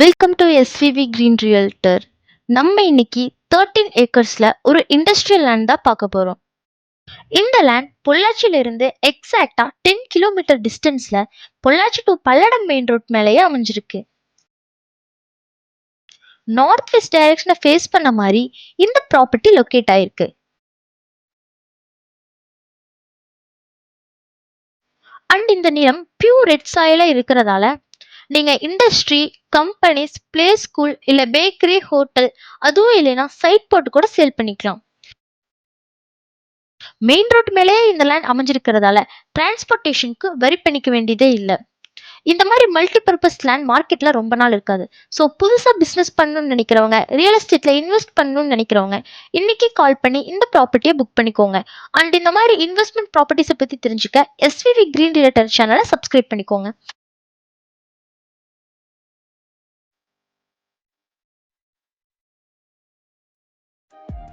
Welcome to SVV green realtor. நம்ம இன்னைக்கு 13 ஏக்கர்ஸ்ல ஒரு இண்டஸ்ட்ரியல் லேண்ட் தான் பார்க்க போறோம். இந்த லேண்ட் பொள்ளாச்சியில இருந்து எக்ஸாக்டா 10 கிலோமீட்டர் டிஸ்டன்ஸ்ல Pollachi to Palladam main road மேலேயே அமைஞ்சிருக்கு. நார்த் வெஸ்ட் டைரக்ஷனை ஃபேஸ் பண்ண மாதிரி இந்த ப்ராப்பர்ட்டி லொக்கேட் ஆயிருக்கு. அண்ட் இந்த நிலம் பியூர் ரெட் சாயில இருக்கிறதால நீங்க இண்டஸ்ட்ரி, கம்பெனிஸ், பிளே ஸ்கூல் இல்ல பேக்கரி, ஹோட்டல், அதுவும் இல்லைன்னா சைட் போட்டு கூட சேல் பண்ணிக்கலாம். மெயின் ரோட் மேலேயே இந்த லேண்ட் அமைஞ்சிருக்கிறதால டிரான்ஸ்போர்ட்டேஷனுக்கு வரி பண்ணிக்க வேண்டியதே இல்லை. இந்த மாதிரி மல்டி பர்பஸ் லேண்ட் மார்க்கெட்ல ரொம்ப நாள் இருக்காது. ஸோ புதுசாக பிஸ்னஸ் பண்ணணும்னு நினைக்கிறவங்க, ரியல் எஸ்டேட்ல இன்வெஸ்ட் பண்ணணும்னு நினைக்கிறவங்க இன்னைக்கு கால் பண்ணி இந்த ப்ராப்பர்ட்டியை புக் பண்ணிக்கோங்க. அண்ட் இந்த மாதிரி இன்வெஸ்ட்மெண்ட் ப்ராப்பர்ட்டிஸை பற்றி தெரிஞ்சுக்க எஸ்விவி கிரீன் ரியல்டர் சேனலை சப்ஸ்கிரைப் பண்ணிக்கோங்க.